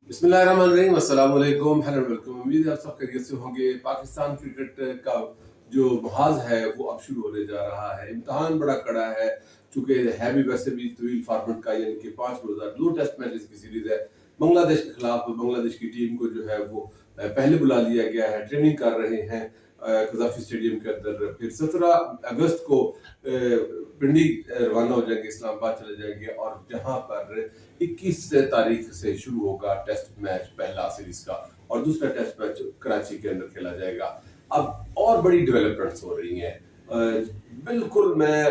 बिस्मिल्लाहिर्रहमानिर्रहीम, अस्सलाम वालेकुम, हेलो वेलकम। उम्मीद है आप सब खैरियत से होंगे। पाकिस्तान क्रिकेट का जो महाज है वो अब शुरू होने जा रहा है। इम्तिहान बड़ा कड़ा है, चूंकि है भी वैसे भी तवील फॉर्मेट का, यानी कि 5 रोजा 2 टेस्ट मैचेस की सीरीज है। बांग्लादेश के खिलाफ बांग्लादेश की टीम को जो है वो पहले बुला लिया गया है, ट्रेनिंग कर रहे हैं कजाफी स्टेडियम के अंदर। फिर 17 अगस्त को पिंडी रवाना हो जाएंगे, इस्लामाबाद चले जाएंगे, और जहां पर 21 तारीख से शुरू होगा टेस्ट मैच पहला सीरीज का, और दूसरा टेस्ट मैच कराची के अंदर खेला जाएगा। अब और बड़ी डेवलपमेंट्स हो रही हैं। बिल्कुल मैं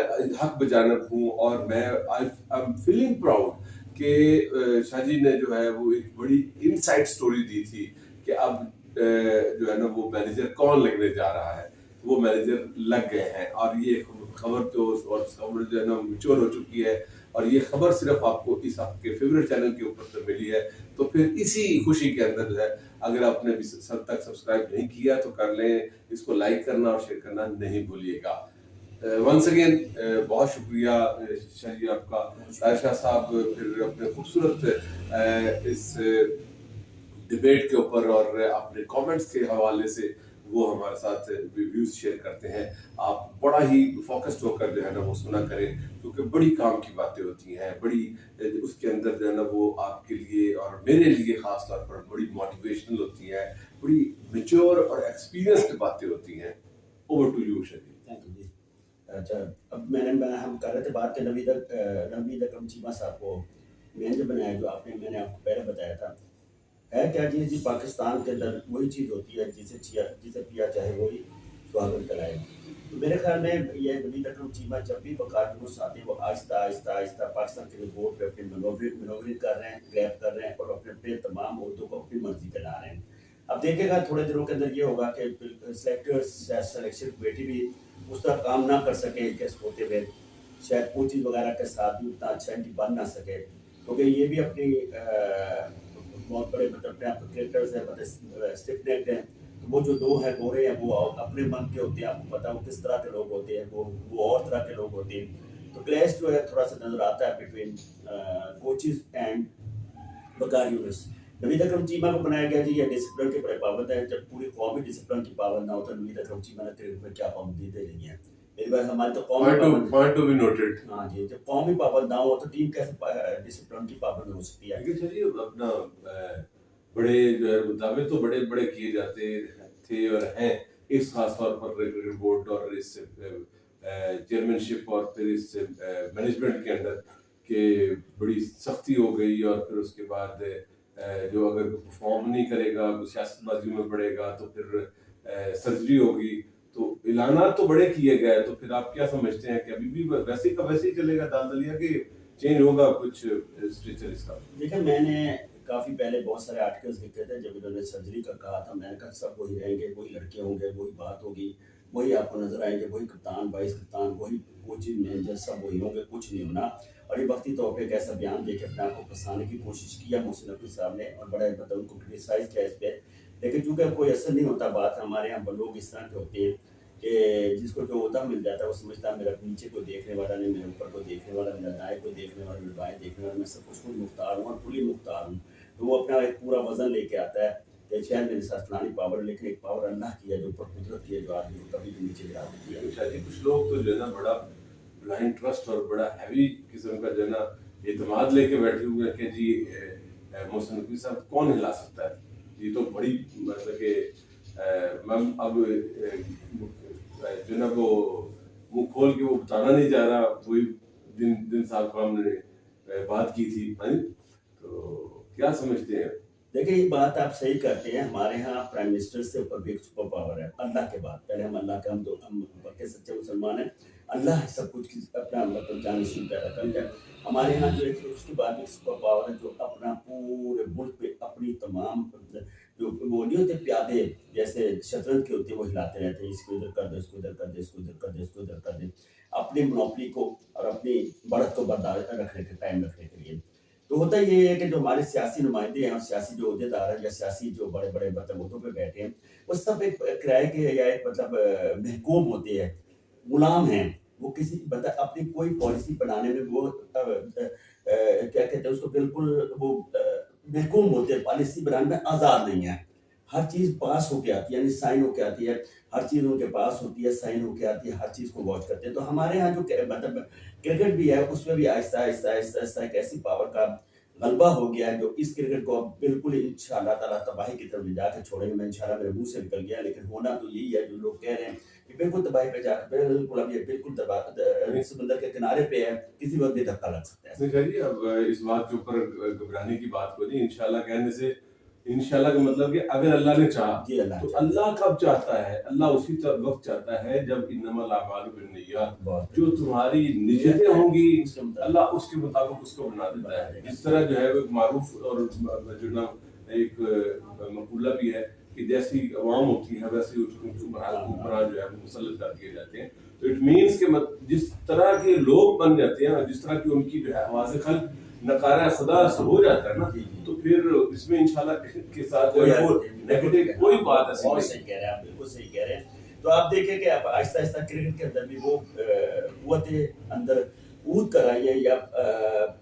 हक बजानब हूँ, और मैं आई एम फीलिंग प्राउड कि शाहजी ने जो है वो एक बड़ी इनसाइड स्टोरी दी थी कि अब जो है ना वो मैनेजर कौन लगने जा रहा है। वो मैनेजर लग गए हैं, और ये खबर तो और खबर जो है ना मिच्योर हो चुकी है, और ये खबर सिर्फ आपको इस आपके फेवरेट चैनल के ऊपर से मिली है। तो फिर इसी खुशी के अंदर जो है, अगर आपने अभी सब तक सब्सक्राइब नहीं किया तो कर लें, इसको लाइक करना और शेयर करना नहीं भूलिएगा। वंस अगेन बहुत शुक्रिया शाह जी आपका। शाह साहब फिर अपने खूबसूरत इस डिबेट के ऊपर और अपने कमेंट्स के हवाले से वो हमारे साथ व्यूज शेयर करते हैं। आप बड़ा ही फोकस्ड होकर जो है ना वो सुना करें, क्योंकि बड़ी काम की बातें होती हैं, बड़ी उसके अंदर जो है ना वो आपके लिए और मेरे लिए खास तौर पर बड़ी मोटिवेशनल होती है, बड़ी मेच्योर और एक्सपीरियंस्ड बातें होती हैं। Over to you Sharif. Thank you जी। अच्छा, अब हम कर रहे थे बात के नवीद अकरम चीमा साहब को मैंने जो बनाया, जो मैंने आपको पहले बताया था। है क्या चीज़ जी, पाकिस्तान के अंदर वही चीज़ होती है जिसे पिया चाहे वही सुहागन कराए। तो मेरे ख्याल में ये नवीद अकरम चीमा जब भी वकालत आते हैं, वो आहिस्ता आहिस्ता आहिस्ता पाकिस्तान के बोर्ड पे अपनी मनोवरी कर रहे हैं, ग्रैप कर रहे हैं, और अपने अपने तमाम मुद्दों को अपनी मर्जी के ला रहे हैं। अब देखिएगा थोड़े दिनों के अंदर ये होगा कि सिलेक्शन कमेटी भी उस तरह काम ना कर सके केस होते हुए, शायद कोचिंग वगैरह के साथ भी उतना अच्छा इनकी बन ना सके, क्योंकि ये भी अपनी बहुत बड़े मतलब अपने आप क्रिकेटर्स हैं, मतलब स्टिफ नेक्ड हैं। तो वो जो दो हैं गोरे हैं, वो अपने मन के होते हैं, आपको पता है वो किस तरह के लोग होते हैं, वो और तरह के लोग होते हैं। तो क्लैश जो है थोड़ा सा नजर आता है between coaches and Waqar units. Naveed Akram Cheema को बनाया गया जी, ये डिसिप्लिन के बड़े पाबंद है। जब पूरी कौम ही डिसिप्लिन की पाबंद ना हो तो नवीद अकरम चीमा ने क्रिकेट में क्या पाबंदी दे रही है। मेरी बात, हमारी तो कौम ही पाबंद, पॉइंट टू बी नोटेड। हाँ जी, जब कौम ही पाबंद ना हो तो टीम कैसे डिसिप्लिन की पाबंद हो सकती है। लेकिन चलिए अपना बड़े जो है दावे तो बड़े बड़े किए जाते थे और हैं, इस खास तौर पर क्रिकेट बोर्ड और इस चेयरमैनशिप और फिर इस मैनेजमेंट के अंदर के बड़ी सख्ती हो गई, और फिर उसके बाद जो अगर परफॉर्म नहीं करेगा, सियासतबाजी में पड़ेगा, तो फिर सर्जरी होगी। तो ऐलानात तो बड़े किए गए, तो फिर आप क्या समझते हैं कि अभी भी वैसे का वैसे ही चलेगा दाल दलिया के चेंज होगा कुछ स्ट्रक्चर इसका? देखिए, मैंने काफ़ी पहले बहुत सारे आर्टिकल्स लिखे थे जब इन्होंने सर्जरी का कहा था। मैंने कहा सब वही रहेंगे, वही लड़के होंगे, वही बात होगी, वही आपको नजर आएंगे, वही कप्तान, वाइस कप्तान, वही कोचिंग मैनेजर, सब वही होंगे, कुछ नहीं होना। और ये वक्ती तौर पे एक ऐसा बयान दे के अपने आप को फंसाने की कोशिश किया मोहसिन नकवी साहब ने, और बड़ा मतलब उनको क्रिटिसाइज किया इस पर। लेकिन चूंकि अब कोई असर नहीं होता बात, हमारे यहाँ लोग इस तरह के होते हैं कि जिसको जो ओहदा मिल जाता है वो समझता है मेरा नीचे को देखने वाला नहीं, मेरे ऊपर को देखने वाला, मेरा दाएं को देखने वाला, मेरे बाएं देखने वाला, मैं सब कुछ खुद मुख्तार हूँ और खुली मुख्तार हूँ। तो वो अपना एक पूरा वजन लेके आता है कि शायद मेरे साथ फलानी पावर, लेकिन एक पावर अल्लाह की है जो ऊपर कुदरत की है, जो आदमी को कभी भी नीचे गिरा देती है। शायद कुछ लोग तो जो है ना बड़ा ब्लाइंड ट्रस्ट और बड़ा हैवी किस्म का जो है ना एतमाद लेके बैठे हुए हैं कि जी मोहसिन नकवी साहब कौन हिला सकता है। ये तो बड़ी मतलब कि मैम अब जो ना वो मुंह खोल के वो बताना नहीं जा रहा, वही दिन दिन साहब को हमने बात की थी। हाँ जी? तो क्या समझते हैं? देखिए, ये बात आप सही करते हैं। हमारे यहाँ प्राइम मिनिस्टर से ऊपर भी एक सुपर पावर है अल्लाह के बाद। पहले हम अल्लाह के, हम पक्के सच्चे मुसलमान हैं। अल्लाह सब कुछ की अपना मतलब जानशीन पैदा करता है। हमारे यहाँ जो एक उसके बाद भी सुपर पावर है जो अपना पूरे मुल्क पे अपनी तमाम जो वो नहीं होते प्यादे, जैसे शतरंज के होते हैं, वो हिलाते रहते हैं, इसको इधर कर दे, इसको इधर कर दे, इसको इधर कर दे, इसको इधर कर दे, अपनी मोनोपोली को और अपनी बढ़त को बर्दाश्त रखने के, कायम रखने के लिए। तो होता ये है कि जो हमारे सियासी नुमाइंदे हैं और सियासी जो अहदेदार हैं या सियासी जो बड़े बड़े मतलब मुद्दों पे बैठे हैं, वो सब एक किराए के या एक मतलब महकूम होते हैं, गुलाम हैं। वो किसी मतलब अपनी कोई पॉलिसी बनाने में वो क्या कहते हैं उसको, बिल्कुल वो महकूम होते हैं, पॉलिसी बनाने में आज़ाद नहीं है। हर चीज़ पास होके आती है, यानी साइन होके आती है, हर चीज़ उनके पास होती है, साइन होके आती है, हर चीज़ को वॉच करते हैं। तो हमारे यहाँ जो मतलब क्रिकेट भी है, उसमें भी आहिस्ता आहिस्ता आहिस्ता आहिस्ता एक ऐसी पावर का गलबा हो गया है जो इस क्रिकेट को अब बिल्कुल इंशाल्लाह ताला तबाही की तरफ ले जाकर छोड़ेंगे। मैं इंशाल्लाह मेरे मुंह से निकल गया, लेकिन होना तो यही है जो लोग कह रहे हैं कि बिल्कुल तबाही पे जाकर बिल्कुल अब ये बिल्कुल समंदर के किनारे पे है, किसी वक्त भी धक्का लग सकता है। नहीं करिए, अब इस बात के ऊपर घबराने की बात को नहीं। इंशाल्लाह कहने से, इंशाल्लाह का मतलब कि अगर अल्लाह ने चाहा, जी अल्लाह तो चाहे। अल्लाह कब चाहता है, अल्लाह उसी वक्त चाहता है जब इन्नमल आमालु बिन्नियात, बहुत जो तुम्हारी नियतें होंगी उसके मुताबिक अल्लाह उसके मुताबिक उसको बना देता बना है। देगा। जिस तरह जो है वो एक मारूफ और जो ना एक मकूला भी है कि जैसी अवाम होती है वैसे उसको हुक्मरान जो है वो मुसल्लत कर दिए जाते हैं। तो इट मीन्स कि जिस तरह के लोग बन जाते हैं, जिस तरह की उनकी जो है आवाज़ खल्क नकारा खुदा से हो जाता है ना, जी, जी। तो फिर इसमें इंशाल्लाह के साथ जो कोई है वो नेगेटिव कोई बात ऐसी बहुत नहीं। सही कह रहे हैं आप, बिल्कुल सही कह रहे हैं। तो आप देखें कि अब आहिस्ता आहिस्ता क्रिकेट के अंदर भी वो कुव्वतें अंदर कूद कर आई है या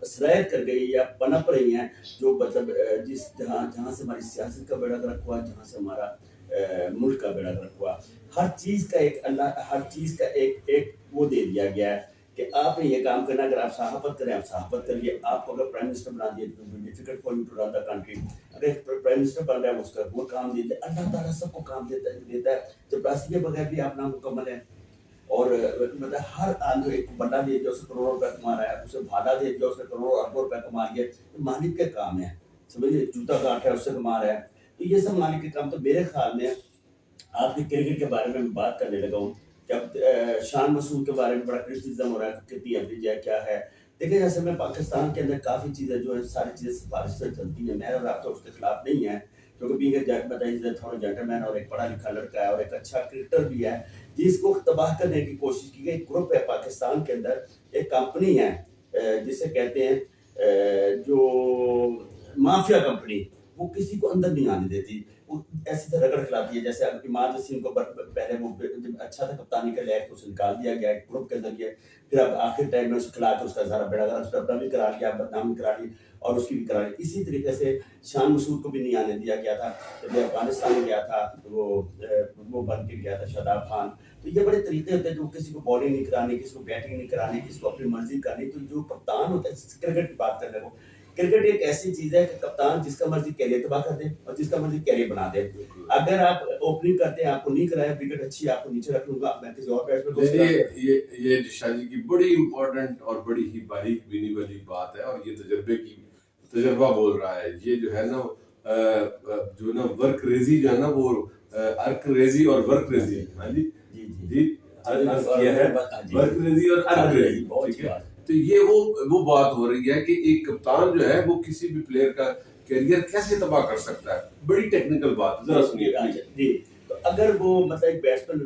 सरायत कर गई या पनप रही हैं, जो मतलब जिस जहाँ जहाँ से हमारी सियासत का बेड़ा गर्क हुआ, जहाँ से हमारा मुल्क का बेड़ा गर्क हुआ, हर चीज़ का एक अल्लाह, हर चीज़ का एक एक वो दे दिया गया है कि आपने ये काम करना। अगर आप सहाफ़त करें, आप सहाफ़त करिए। आपको अगर प्राइम मिनिस्टर बना दिए तो difficult for you to run the country. अगर प्राइम मिनिस्टर बन रहा है, उसका वो काम देते हैं। अल्लाह ताला सबको काम देता है। चपरासी के बगैर भी आप नामुकम्मल है। और मतलब हर आदमी एक बंदा दे दिया, उसने करोड़ों रुपए कमा रहा है, उसे भाड़ा दे दिया, उसने करोड़ों अरबों रुपए कमा लिए, तो मालिक का काम है। समझिए, जूता काट रहा है, उससे कमा रहा है। तो ये सब मालिक के काम। तो मेरे ख्याल में आपके क्रिकेट के बारे में मैं बात करने लगा हूँ कि अब शान मसूद के बारे में बड़ा क्रिटिसिज्म हो रहा है, कितनी एवरेज है, क्या है। देखिए, जैसे मैं पाकिस्तान के अंदर काफ़ी चीज़ें जो है, सारी चीज़ें सिफारिश से चलती हैं। मेरा राब्ता उसके खिलाफ नहीं है, क्योंकि बीइंग अ बताइए थोड़ा जेंटलमैन और एक पढ़ा लिखा लड़का है और एक अच्छा क्रिकेटर भी है, जिसको तबाह करने की कोशिश की गई। ग्रुप है पाकिस्तान के अंदर, एक कंपनी है जिसे कहते हैं जो माफिया कंपनी, वो किसी को अंदर नहीं आने देती। वो ऐसी तरह रगड़ खिलाती है। जैसे अब इमाद वसीम को पहले वो जब अच्छा था कप्तानी का लायक, तो उसे निकाल दिया गया एक ग्रुप के जरिए। फिर अब आखिर टाइम में उसे खिला के उसका सारा बेड़ा गर्क, उसने अपना भी करा लिया, बदनामी करा ली और उसकी भी करा ली। इसी तरीके से शान मसूद को भी नहीं आने दिया गया था। जब अफगानिस्तान में गया था तो वो बन के गया था शादाब खान। तो ये बड़े तरीके होते हैं जो किसी को बॉलिंग नहीं करानी, किसी को बैटिंग नहीं करानी, किसी को अपनी मर्जी करनी। तो जो कप्तान होता है, क्रिकेट की बात करने को, क्रिकेट एक ऐसी चीज है कि कप्तान जिसका मर्जी कैरियर तबाह कर दे और जिसका मर्जी कैरियर बना दे। अगर आप ओपनिंग करते हैं, आपको नहीं कराया, विकेट अच्छी है, आपको नीचे रख लूंगा, मैं किसी और बैट्समैन को ये शाजी की बड़ी इंपॉर्टेंट और बड़ी ही बारीक बीनी वाली बात है, और ये तजर्बा बोल रहा है। ये जो है ना जो ना वर्क रेजी जो है ना, वो अर्क रेजी और वर्क रेजी, हाँ जी जी जी जी, किया है वर्क रेजी और अर्क रेजी, ठीक है। तो ये वो बात हो रही है कि एक कप्तान जो है वो किसी भी प्लेयर का करियर कैसे तबाह कर सकता है। बड़ी टेक्निकल बात, जरा सुनिए जी। तो अगर वो मतलब एक बैट्समैन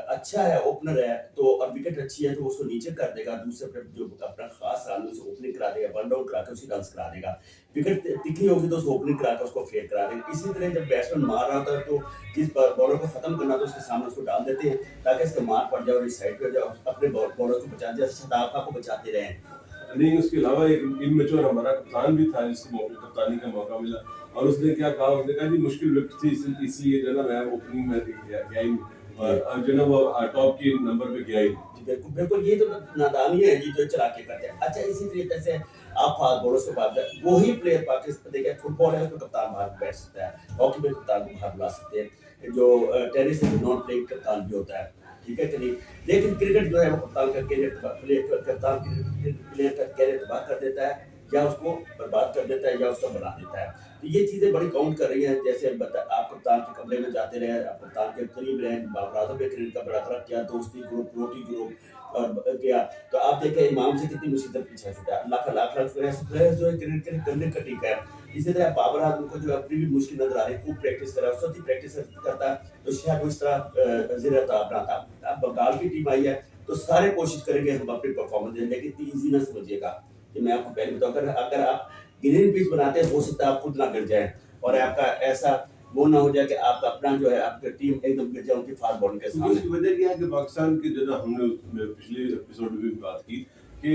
अच्छा है, ओपनर है, तो और विकेट अच्छी है, तो उसको नीचे कर देगा। दूसरे पे जो अपना खास आदमी से ओपनिंग करा देगा, वन डाउन करा के उसकी रन्स करा देगा। विकेट तिखी होगी तो उसको ओपनिंग करा के उसको फेल करा देगा। इसी तरह जब बैट्समैन मार रहा होता है, तो जिस बॉलर को खत्म करना था उसके सामने उसको डाल देते हैं, ताकि इसका मार पड़ जाए और इस साइड पे हो जाए, अपने बॉलर को बचा दिया, शदाब को बचाते रहे। नहीं, उसके अलावा एक इनमेच्योर हमारा कप्तान भी था जिसको कप्तानी का मौका मिला, और उसने क्या कहा, उसने कहा जी मुश्किल विकेट थी, इसलिए जो ना मैं ओपनिंग में गया ही नहीं, और जो ना वो टॉप की नंबर पे गया ही नहीं। बिल्कुल बिल्कुल, ये तो नादानी है जी, जो चला के करते हैं। अच्छा, इसी तरीके से आप फास्ट बॉलर्स के बात करें, वही प्लेयर पाकिस्तान, देखिए फुटबॉल है उसमें कप्तान बाहर बैठ सकता है, हॉकी में कप्तान को बाहर बुला सकते हैं, जो टेनिस में नॉन प्लेइंग कप्तान भी होता है, ठीक है कि नहीं। लेकिन क्रिकेट जो है वो कप्तान का कैरियर प्लेयर का कैरियर तबाह कर देता है, या उसको बर्बाद कर देता है, या उसका बना देता है। तो ये चीज़ें बड़ी काउंट कर रही हैं। जैसे आप कप्तान के कमरे में जाते रहे, आप कप्तान के करीब रहे, बाबर आजम ने क्रिकेट का बड़ा तरह किया, दोस्ती ग्रुप, रोटी ग्रुप और किया। तो आप देखें इमाम से कितनी मुसीबत पीछे छूटा है। लाख लाख लाख ऐसे प्लेयर्स जो है क्रिकेट करने का टीका है। इसी तरह बाबर आजम को जो अपनी भी मुश्किल नजर आ रही है, खूब प्रैक्टिस करा, उसकी प्रैक्टिस करता है, तो शायद वो इस तरह जीरा बनाता। अब बंगाल की टीम आई है, तो सारे कोशिश करेंगे हम अपनी परफॉर्मेंस दें, लेकिन इतनी ईजी ना समझिएगा कि मैं आपको पहले बताऊँ, अगर आप ग्रीन पिच बनाते हैं, हो सकता है आप खुद ना गिर जाए, और आपका ऐसा वो ना हो जाए कि आपका अपना जो है आपकी टीम एकदम गिर जाए उनकी फास्ट बॉलिंग के सामने। उसकी वजह क्या है कि पाकिस्तान के जो ना, हमने पिछले एपिसोड में भी बात की कि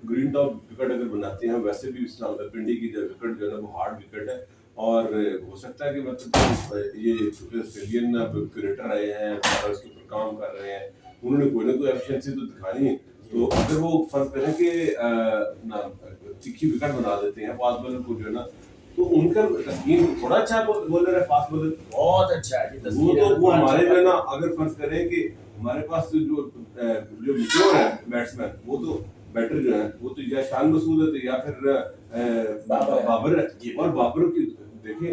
ग्रीन टॉप विकेट अगर बनाते हैं, वैसे भी इस रावलपिंडी की जो विकेट जो है ना वो हार्ड विकेट है। और हो सकता है कि मतलब ये चूंकि ऑस्ट्रेलियन क्यूरेटर आए हैं और उसके ऊपर काम कर रहे हैं, उन्होंने कोई ना कोई एफिशिएंसी तो दिखानी है। तो अगर वो फर्ज करें कि ना तीखी विकेट बना देते हैं फास्ट बॉलर को जो है ना, तो उनका तस्कीन थोड़ा अच्छा बॉलर है फास्ट बॉलर, बहुत अच्छा है जी, वो तो वो हमारे जो है ना, अच्छा अगर फर्ज करें कि हमारे पास जो मेच्योर है बैट्समैन, वो तो बैटर जो है वो तो या शान मसूद है, तो या फिर बाबर है। जी। और बाबर की देखिए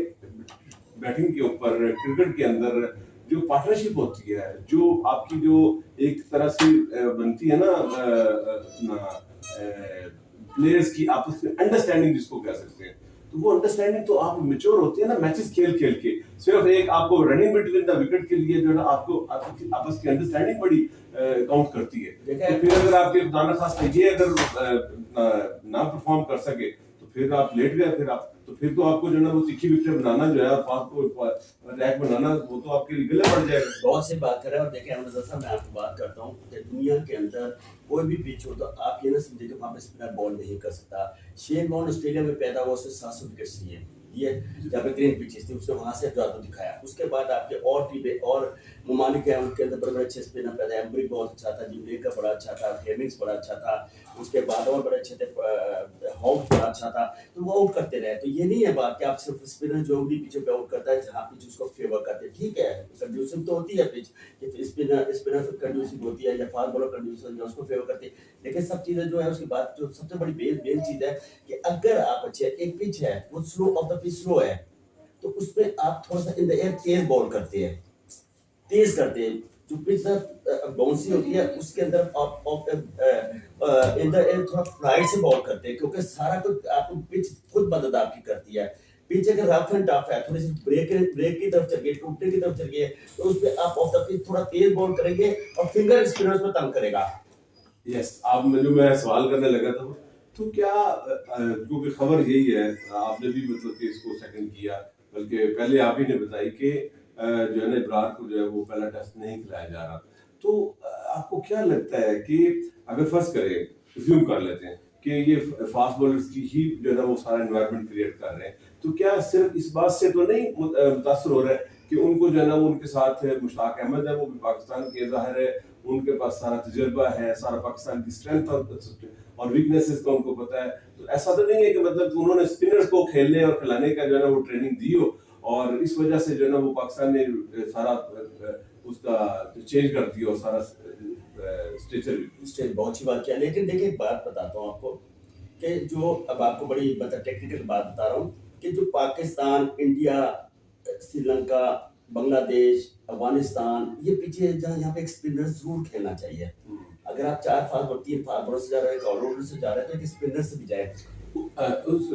बैटिंग के ऊपर क्रिकेट के अंदर जो पार्टनरशिप होती है, जो आपकी जो एक तरह से बनती है ना प्लेयर्स की आपस में अंडरस्टैंडिंग जिसको कह सकते हैं, तो वो अंडरस्टैंडिंग तो आप मेच्योर होती है ना मैचेस खेल खेल के। सिर्फ एक आपको रनिंग बिटवीन द विकेट के लिए जो है ना आपको आपकी आपस की अंडरस्टैंडिंग बड़ी काउंट करती है। तो फिर अगर आपके खुदा न खास्ता ये अगर ना परफॉर्म कर सके, तो फिर आप लेट गए, फिर तो आपको जो है ना वो तीखी विकेट बनाना जो है, फास्ट को रैक बनाना, वो तो आपके लिए गले पड़ जाएगा। बहुत सी बात कर रहे हैं। और देखिए अहमद साहब, मैं आपको बात करता हूँ कि दुनिया के अंदर कोई भी पिच हो तो आप ये ना समझिए कि वहाँ पे स्पिनर बॉल नहीं कर सकता। शेन वॉर्न ऑस्ट्रेलिया में पैदा हुआ, उससे 700 विकेट लिए। ये जहाँ पे ग्रीन पिचेस थी उसने वहां से जादू दिखाया। उसके बाद आपके और टीमें और ममालिक हैं, उनके अंदर बड़े बड़े अच्छे स्पिनर पैदा है। एम्ब्रिक बहुत अच्छा था, जिमलेका बड़ा अच्छा था, हेमिंग्स बड़ा अच्छा था, उसके बाद और बड़े अच्छे थे, हॉब्स बड़ा अच्छा था। तो वो आउट करते रहे। तो ये नहीं है बात कि आप सिर्फ स्पिनर जो भी पिचों पे आउट करता है जहाँ पिच उसको फेवर करते हैं, ठीक है, कंड्यूसिव तो होती है पिच कि स्पिनर कंड्यूसिव होती है या फास्ट बॉलर कंड्यूसिव या उसको फेवर करती है। लेकिन सब चीजें जो है उसके बाद जो सबसे बड़ी मेन चीज है कि अगर आप अच्छे एक पिच है वो slow of the pitch slow है, तो उसमें आप थोड़ा सा in the air Tej ball करते हैं, तेज करते हैं। जो पिच बाउंसी होती है उसके अंदर आप इन द एयर थोड़ा फ्लाइट से बॉल करते हैं, क्योंकि सारा कुछ आपको पिच खुद मदद आपकी करती है। पिच अगर रफ एंड टफ है, थोड़ी सी ब्रेक की तरफ चल गई, टूटने की तरफ चल गई, तो उस पर आप ऑफ द पिच थोड़ा तेज बॉल करेंगे और फिंगर स्पिनर्स में तंग करेगा। यस, आप मुझे मैं सवाल करने लगा था, तो क्या क्योंकि खबर यही है, आपने भी मतलब कि इसको सेकंड किया, बल्कि पहले आप ही ने बताई कि जो है ना इब्रार को जो है वो पहला टेस्ट नहीं खिलाया जा रहा। तो आपको क्या लगता है कि अगर फर्ज करें, अज्यूम कर लेते हैं कि ये फास्ट बॉलर्स की ही जो है ना वो सारा एनवायरनमेंट क्रिएट कर रहे हैं, तो क्या सिर्फ इस बात से तो नहीं मुतासर हो रहा है कि उनको जो है ना उनके साथ मुश्ताक अहमद है, वो भी पाकिस्तान के ज़ाहिर है, उनके पास सारा तजुर्बा है, सारा पाकिस्तान की स्ट्रेंथ और वीकनेसेस का उनको पता है। तो ऐसा तो नहीं है कि मतलब कि उन्होंने स्पिनर्स को खेलने और खिलाने का जो है ना वो ट्रेनिंग दी हो, और इस वजह से जो है ना वो पाकिस्तान ने सारा उसका चेंज कर दिया और सारा स्टेज बहुत अच्छी बात किया। लेकिन देखिए एक बात बताता हूँ आपको कि जो अब आपको बड़ी मतलब टेक्निकल बात बता रहा हूँ कि जो पाकिस्तान, इंडिया, श्रीलंका, बांग्लादेश, अफगानिस्तान, ये पीछे जहाँ यहाँ पे एक स्पिनर जरूर खेलना चाहिए। अगर आप 4 फास्ट बॉलर 3 फास्ट बॉलर से जा रहे हैं, एक ऑलराउंडर से जा रहे हैं, तो एक स्पिनर से भी जाए।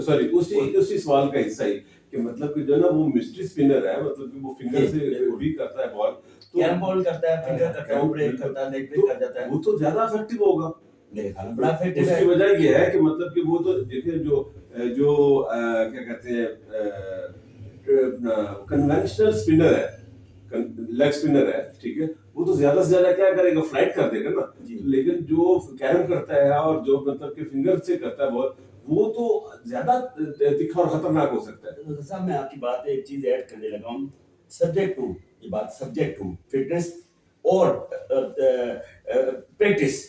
सॉरी, उसी उसी सवाल का हिस्सा ही कि मतलब कि जो है ना वो मिस्ट्री स्पिनर है, मतलब कि वो फिंगर से भी करता है बॉल, तो कैरम बॉल करता है, फिंगर करता है, ब्रेक करता है, लेग ब्रेक कर जाता है, वो तो ज्यादा इफेक्टिव होगा मेरे ख्याल में बड़ा इफेक्टिव है। उसकी वजह ये है कि मतलब कि वो तो देखिए जो जो क्या कहते हैं कन्वेंशनल स्पिनर है, लेग स्पिनर है, ठीक है, वो तो ज्यादा से ज्यादा क्या करेगा, फ्लाइट कर देगा ना। लेकिन जो कैरम करता है और जो मतलब कि फिंगर से करता है बॉल, वो तो ज्यादा तीखा और खतरनाक हो सकता है। तो साहब मैं आपकी बात पे एक चीज ऐड करने लगा हूँ, सब्जेक्ट टू, ये बात सब्जेक्ट टू फिटनेस और प्रैक्टिस।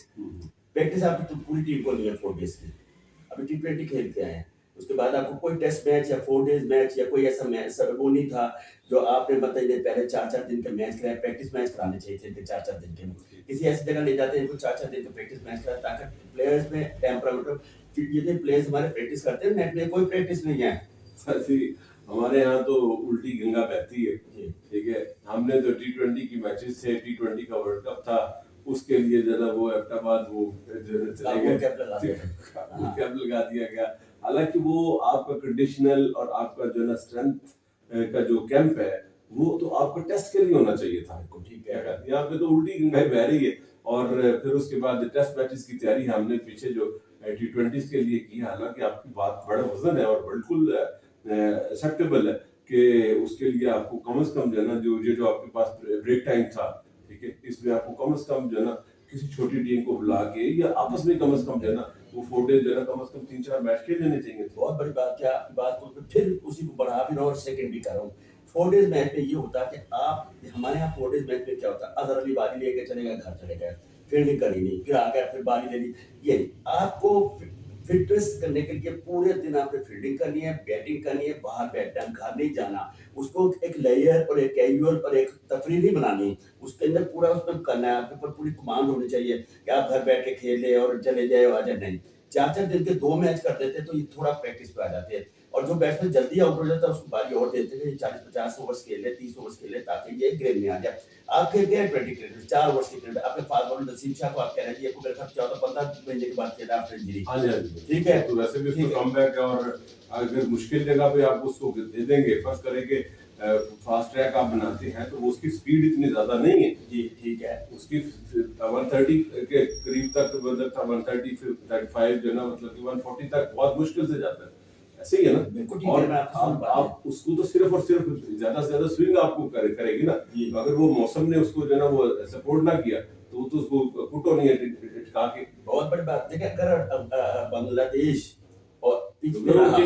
प्रैक्टिस आपकी तो पूरी टीम को नहीं है 4 डेज की। अभी T20 खेलते हैं, उसके बाद आपको कोई टेस्ट मैच या 4 डेज मैच या कोई ऐसा मैच वो नहीं था जो आपने बताइए पहले 4-4 दिन का मैच कराया। प्रैक्टिस मैच कराने चाहिए थे 4-4 दिन के। किसी ऐसी जगह ले जाते हैं इनको 4-4 दिन का प्रैक्टिस मैच कराया, ताकि प्लेयर्स में टेम्परामेंट, ये थे प्लेयर्स हमारे प्रैक्टिस करते हैं, नेट में कोई प्रैक्टिस नहीं है। जी, हमारे यहाँ तो उल्टी गंगा बहती है, ठीक है। हमने तो T20 की मैचेस थे, T20 का वर्ल्ड कप था, उसके लिए जरा वो अहमदाबाद वो चले गए, कैंप लगा दिया गया। हालांकि वो आपका कंडीशनल और आपका जो ना स्ट्रेंथ का जो कैंप है, वो तो आपको टेस्ट के लिए होना चाहिए था, ठीक है। यहाँ पे तो उल्टी गंगा बह रही है। और फिर उसके बाद टेस्ट मैचेस की तैयारी हमने पीछे जो T20 के लिए की, हालांकि आपकी बात बड़ा वजन है और बिल्कुल एक्सेप्टेबल है कि उसके लिए आपको कम से कम जो है ना जो आपके पास ब्रेक टाइम था, ठीक है, इसमें आपको कम से कम जो है ना किसी छोटी टीम को बुला के या आपस में कम से कम जो है ना वो 4 डेज जो है ना कम से कम 3-4 मैच खेल लेने चाहिए। बहुत बड़ी बात क्या आपकी बात को फिर उसी को बढ़ा भी रहा हूँ और सेकंड भी कर रहा हूँ। 4 डेज मैच में ये होता है कि आप हमारे यहाँ 4 डेज मैच में क्या होता है, अजहर अली बारी लेके चले गए, घर चले गए, फील्डिंग करी नहीं, फिर आ गया, फिर बारी ले ली। ये नहीं, आपको फिटनेस करने के लिए पूरे दिन आपने फील्डिंग करनी है, बैटिंग करनी है, बाहर बैठना, घर नहीं जाना, उसको एक लेयर और एक कैजुअल और एक तफरीह नहीं बनानी, उसके अंदर पूरा उसमें करना है, आपके ऊपर पूरी कमांड होनी चाहिए कि आप घर बैठ के खेल ले और चले जाए और आ जाए। नहीं, 4-4 दिन के 2 मैच कर देते तो ये थोड़ा प्रैक्टिस पे आ जाते हैं, और जो बैट्समैन जल्दी आउट हो जाता है उसको बारी और देते हैं, 40-50 ओवर्स खेल ले, 30 ओवर्स खेल ले, ताकि ये गेम में आ जाए। आप खेल गए 20 क्रिकेट, 4 ओवर्स की क्रिकेट, आपके फास्ट बॉलर नसीम शाह को आप कह रहे हैं ये मेरे ख्याल 14-15 महीने के बाद खेला आफ्टर इंजरी। हाँ जी, हाँ जी। ठीक है, तो वैसे भी ठीक उसको है। कमबैक है, और अगर मुश्किल जगह पे आप उसको दे देंगे, फर्ज करें कि फास्ट ट्रैक आप बनाते हैं तो वो उसकी स्पीड इतनी ज्यादा नहीं है जी ठीक है, उसकी 130 के करीब तक, मतलब 130 फिर 35 जो है ना, मतलब कि 140 तक बहुत मुश्किल से जाता है। ऐसे ही है ना। बिल्कुल ठीक और है, मैं आपकी समझ पा रहा हूँ। आप उसको तो सिर्फ और सिर्फ ज्यादा से ज्यादा स्विंग आपको करेगी ना। जी। तो अगर वो मौसम ने उसको जो है ना वो सपोर्ट ना किया तो वो तो उसको पुट होनी है टिका के। बहुत बड़ी बात देखिए, अगर बांग्लादेश और क्योंकि उनकी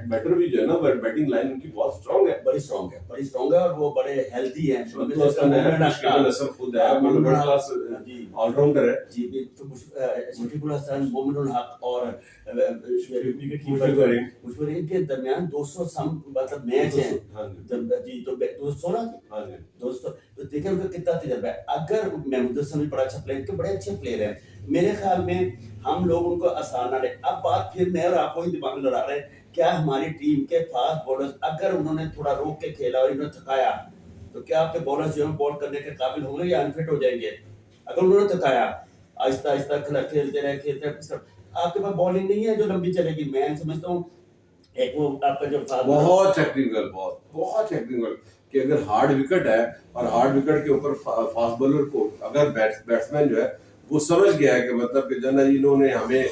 बैटर भी जो है ना, बैटिंग लाइन उनकी बहुत स्ट्रांग है, बड़ी स्ट्रांग है, बड़ी स्ट्रांग है, और वो बड़े हेल्दी हैं। तो हसन है, मुश्किल नसर खुद है, मतलब वर्ल्ड क्लास जी ऑलराउंडर है जी, तो मुशफिकुल हसन, मोमिनुल हक और विकेट मुशफिक कीपर करीम। मुशफिक इनके दरमियान 200 सम मतलब मैच हैं। हाँ जी, जी, तो 200 ना, हाँ जी। दोस्तों तो देखिए उनका कितना तजर्बा है। अगर महमूद हसन भी बड़ा अच्छा प्लेयर, के बड़े अच्छे प्लेयर हैं, मेरे ख्याल में हम लोग उनको आसान ना ले। अब बात फिर मैं और आपको ही दिमाग में लड़ा रहे हैं, क्या हमारी टीम के फास्ट बॉलर्स अगर उन्होंने थोड़ा रोक के खेला और इन्होंने थकाया, तो क्या आपके बॉलर्स जो है बॉल करने के काबिल होंगे या अनफिट हो जाएंगे? अगर उन्होंने थकाया, आहिस्ता आहिस्ता खेलते रहे, आपके पास बॉलिंग नहीं है जो लंबी चलेगी। मैं समझता हूँ एक वो आपका जो बहुत टेक्निकल, बहुत बहुत टेक्निकल, कि अगर हार्ड विकेट है और हार्ड विकेट के ऊपर फास्ट बॉलर को अगर बैट्समैन जो है वो समझ गया है कि मतलब कि जो ना इन्होंने हमें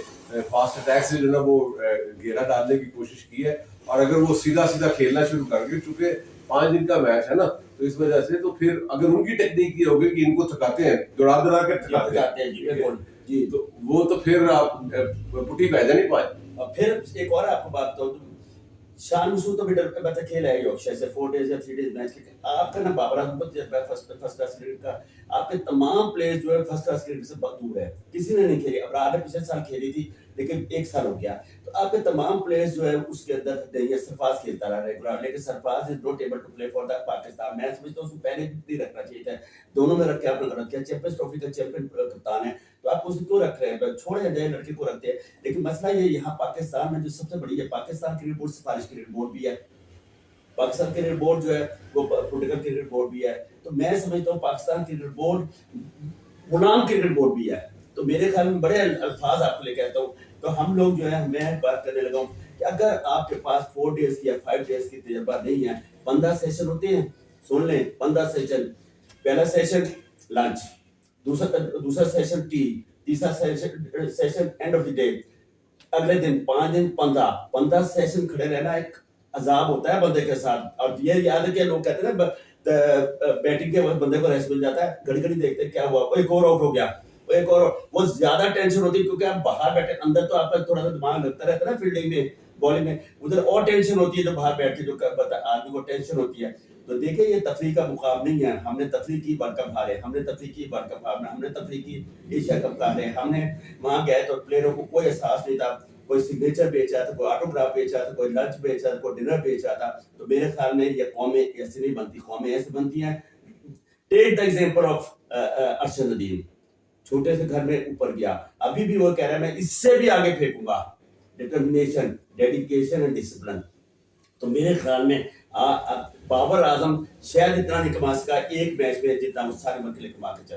फास्ट अटैक से जो ना वो घेरा डालने की कोशिश की है, और अगर वो सीधा सीधा खेलना शुरू कर गए, चूंकि 5 दिन का मैच है ना, तो इस वजह से तो फिर अगर उनकी टेक्निक ये होगी कि इनको थकाते हैं, दौड़ा के थकाते हैं जी बिल्कुल जी, तो वो तो फिर आप पुटी पे नहीं पाए। और फिर एक और आपको बात बताऊं, शान मसूद तो भी डर का खेल है यॉर्कशायर से 4 डेज या 3 डेज मैच के। आपका ना Babar Azam first class cricket का, आपके तमाम प्लेयर्स जो है फर्स्ट क्लास क्रिकेट से बहुत दूर है, किसी ने नहीं खेली। अबरार ने पिछले साल खेली थी लेकिन 1 साल हो गया, तो आपके तमाम प्लेयर्स जो है उसके अंदर नहीं है। सरफराज खेलता रहा रेगुलर, लेकिन Sarfaraz is not able to play for the Pakistan. मैं समझता हूं उसको पहले भी रखना चाहिए था, दोनों में रख के आपने गलत किया। चैंपियंस ट्रॉफी का चैंपियन कप्तान है, तो आप उसे क्यों रख रहे हैं? छोड़े जाए, लड़के को रखते हैं। लेकिन मसला ये यहाँ पाकिस्तान में जो सबसे बड़ी है, पाकिस्तान क्रिकेट बोर्ड सिफारिश क्रिकेट बोर्ड भी है, पाकिस्तान क्रिकेट बोर्ड जो है वो पोलिटिकल क्रिकेट बोर्ड भी है। तो मैं समझता हूँ पाकिस्तान क्रिकेट बोर्ड गुलाम क्रिकेट बोर्ड भी है। तो मेरे ख्याल में बड़े अल्फाज आपको ले कहता हूँ, तो हम लोग जो है, मैं बात करने लगा हूँ कि अगर आपके पास 4 डेज की या 5 डेज की तजर्बा नहीं है, 15 सेशन होते हैं, सुन लें 15 सेशन। पहला सेशन लंच, दूसरा सेशन टी, तीसरा session end of the day, अगले दिन 5 दिन 15 सेशन खड़े रहना एक अजाब होता है बंदे के साथ। और ये याद है कि लोग कहते हैं ना बैटिंग के वक्त बंदे को रेस्ट मिल जाता है, घड़ी घड़ी देखते क्या हुआ, वो एक और आउट हो गया, वो एक और, वो ज्यादा टेंशन होती है क्योंकि आप बाहर बैठे, अंदर तो आपका थोड़ा सा दिमाग लगता रहता है ना फील्डिंग में, बॉलिंग में, उधर और टेंशन होती है जो बाहर बैठ के जो आदमी को टेंशन होती है। तो देखिए ये तफरीह का मुकाम नहीं है। हमने तफरीह की वर्ल्ड कप हारे, हमने तफरीह की वर्ल्ड कप हारना, हमने तफरीह की एशिया कप हारे, हमने वहां गए तो प्लेयरों को कोई एहसास नहीं था, कोई सिग्नेचर बेचा था, कोई ऑटोग्राफ बेचा था, कोई लंच बेचा था, कोई डिनर बेचा था। तो मेरे ख्याल में ये कौमें ऐसे नहीं बनती, कौमें ऐसे बनती हैं। Take the example of Arshad Nadeem, छोटे से घर में ऊपर गया, अभी भी वो कह रहा है मैं इससे भी आगे फेंकूंगा। Determination, dedication and discipline. तो मेरे ख्याल में बाबर आजम शायद इतना नहीं कमा सका एक मैच में जितना वो सारी उम्र के लिए कमा के चला।